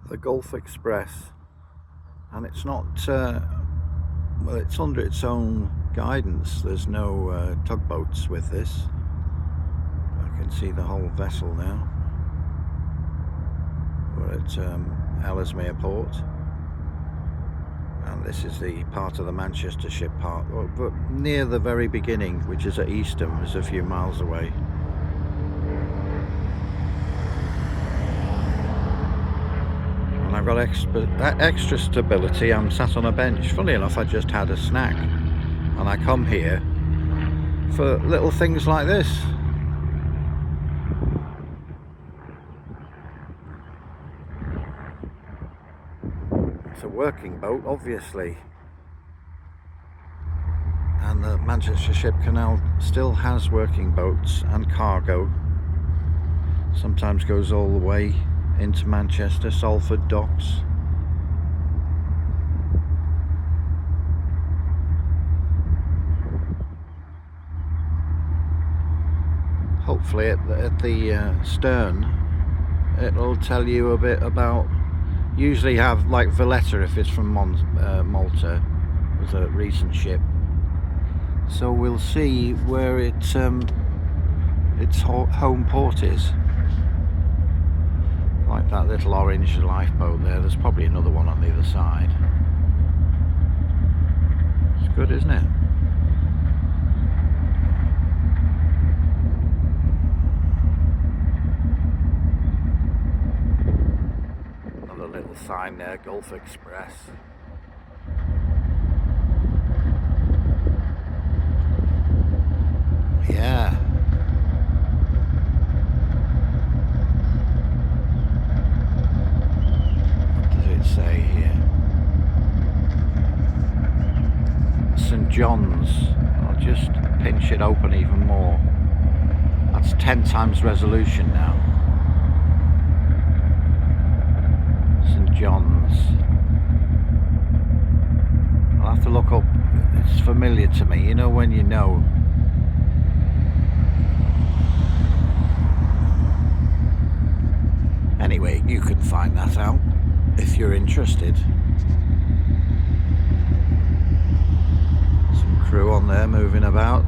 the Gulf Express, and it's not well, it's under its own guidance. There's no tugboats with this. I can see the whole vessel now. We're at Ellesmere port, and this is the part of the Manchester ship part, but near the very beginning, which is at Eastham, is a few miles away. And I've got extra stability. I'm sat on a bench. Funny enough, I just had a snack, and I come here for little things like this. It's a working boat, obviously, and the Manchester Ship Canal still has working boats and cargo. Sometimes goes all the way into Manchester, Salford docks. Hopefully at the stern it'll tell you a bit about, usually have like Valletta if it's from Malta, was a recent ship, so we'll see where its home port is. Like that little orange lifeboat there, there's probably another one on the other side. It's good, isn't it? Another little sign there, Gulf Express. Yeah. Say here, St John's. I'll just pinch it open even more. That's 10 times resolution now. St John's. I'll have to look up. It's familiar to me, you know, when you know. Anyway, you can find that out if you're interested. Some crew on there moving about.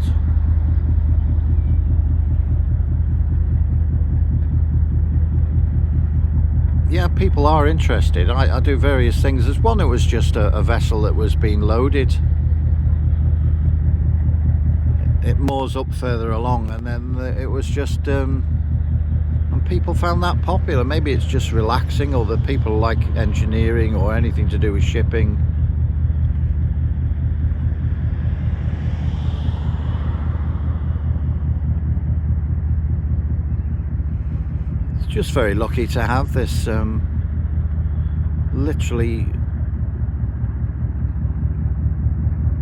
Yeah, people are interested. I do various things. There's one that was just a vessel that was being loaded. It moors up further along, and then it was just and people found that popular. Maybe it's just relaxing, or that people like engineering or anything to do with shipping. It's just very lucky to have this literally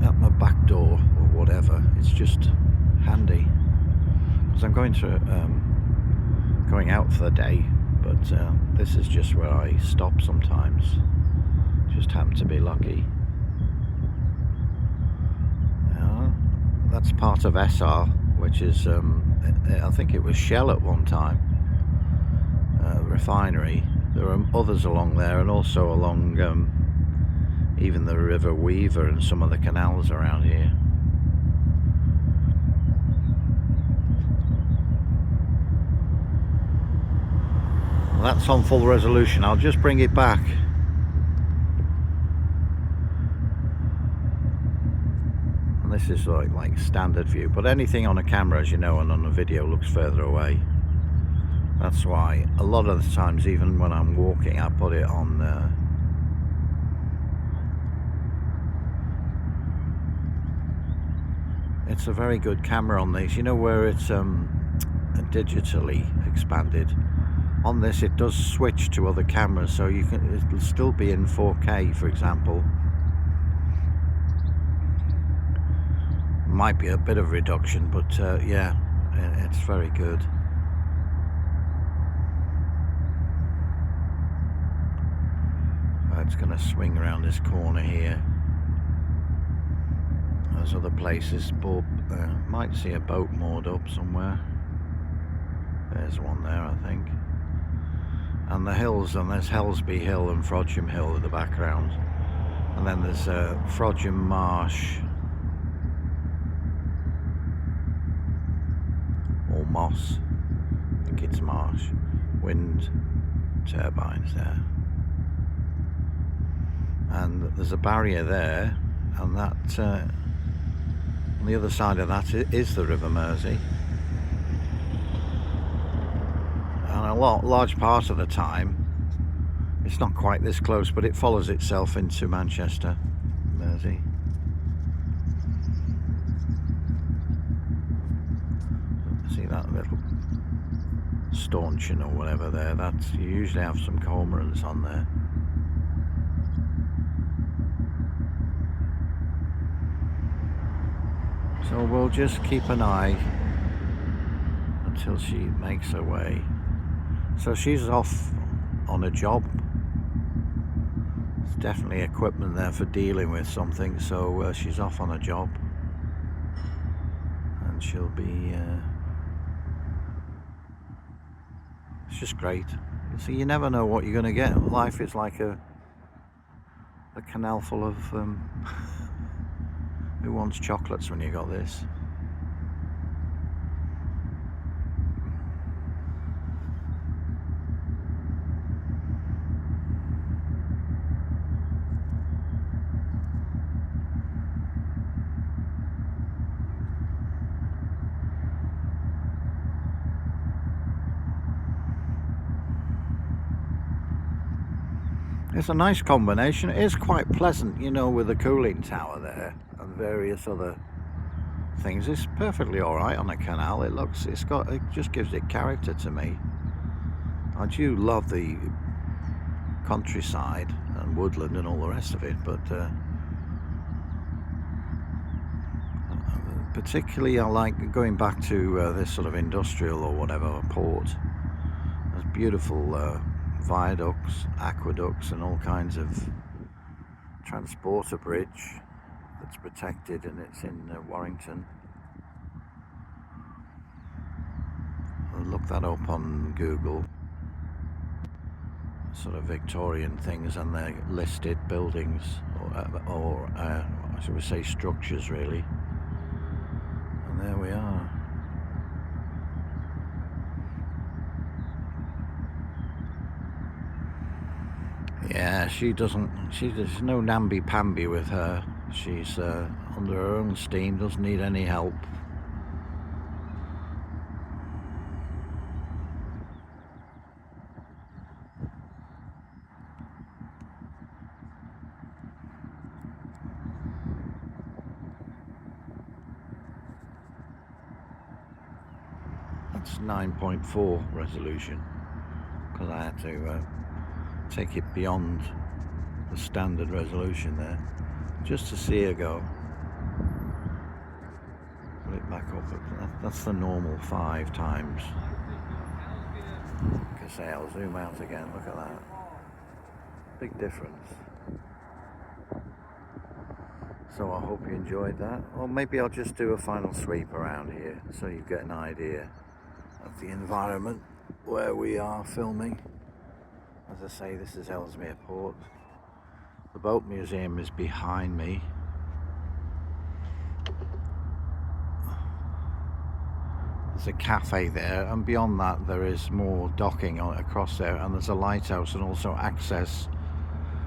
at my back door or whatever. It's just handy, because I'm going out for the day, but this is just where I stop sometimes. Just happen to be lucky. That's part of SR, which is I think it was Shell at one time, refinery. There are others along there, and also along even the River Weaver and some of the canals around here. That's on full resolution. I'll just bring it back. And this is like standard view, but anything on a camera, as you know, and on a video looks further away. That's why a lot of the times, even when I'm walking, I put it on it's a very good camera on these, you know, where it's digitally expanded. On this it does switch to other cameras, so it'll still be in 4K, for example. Might be a bit of reduction, but yeah, it's very good. It's going to swing around this corner here. There's other places, but might see a boat moored up somewhere. There's one there, I think. and the hills, and there's Helsby Hill and Frodsham Hill in the background, and then there's Frodsham Marsh, or Moss, I think it's Marsh, wind turbines there, and there's a barrier there, and that on the other side of that is the River Mersey. And a large part of the time it's not quite this close, but it follows itself into Manchester, Mersey. See that little stanchion or whatever there, that's, you usually have some cormorants on there. So we'll just keep an eye until she makes her way. So she's off on a job. There's definitely equipment there for dealing with something, so she's off on a job, and she'll be it's just great. So you never know what you're going to get. Life is like a canal full of who wants chocolates when you got this? It's a nice combination. It is quite pleasant, you know, with the cooling tower there and various other things. It's perfectly all right on a canal. It just gives it character to me. I do love the countryside and woodland and all the rest of it, but particularly I like going back to this sort of industrial or whatever port. There's beautiful viaducts, aqueducts, and all kinds of transporter bridge that's protected, and it's in Warrington. I'll look that up on Google. Sort of Victorian things, and they're listed buildings, or should we say structures, really. And there we are. Yeah, there's no namby-pamby with her. She's under her own steam, doesn't need any help. That's 9.4 resolution, because I had to take it beyond the standard resolution there, just to see her go. Put it back up. That's the normal 5 times. Like I say, I'll zoom out again. Look at that. Big difference. So I hope you enjoyed that. Or maybe I'll just do a final sweep around here so you get an idea of the environment where we are filming. As I say, this is Ellesmere Port. The boat museum is behind me. There's a cafe there, and beyond that there is more docking across there, and there's a lighthouse, and also access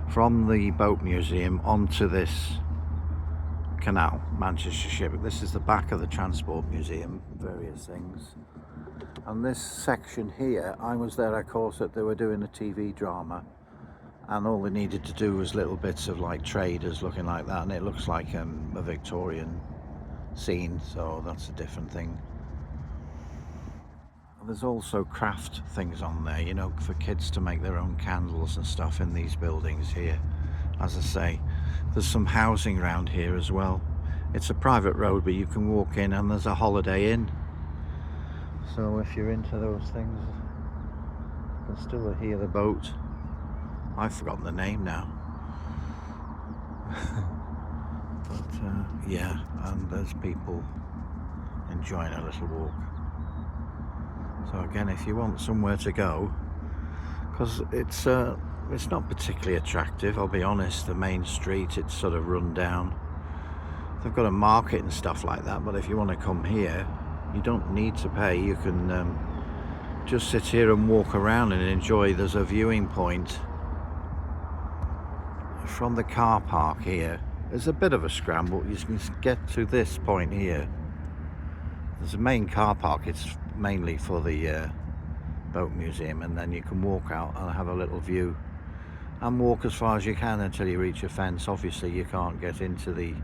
from the boat museum onto this canal, Manchester Ship. This is the back of the transport museum, various things. And this section here, I was there, of course, that they were doing a TV drama, and all they needed to do was little bits of like traders looking like that, and it looks like a Victorian scene, so that's a different thing. There's also craft things on there, you know, for kids to make their own candles and stuff in these buildings here. As I say, there's some housing around here as well. It's a private road, but you can walk in, and there's a Holiday Inn. So if you're into those things, you can still hear the boat. I've forgotten the name now. But yeah, and there's people enjoying a little walk. So again, if you want somewhere to go, because it's not particularly attractive, I'll be honest. The main street, it's sort of run down. They've got a market and stuff like that, but if you want to come here, you don't need to pay. You can just sit here and walk around and enjoy. There's a viewing point from the car park here. There's a bit of a scramble. You can get to this point here. There's a main car park. It's mainly for the boat museum, and then you can walk out and have a little view and walk as far as you can until you reach a fence. Obviously you can't get into the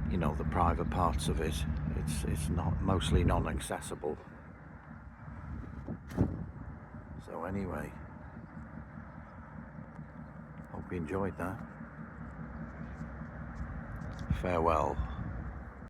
you know, the private parts of it. It's not, mostly non-accessible. So anyway, hope you enjoyed that. Farewell.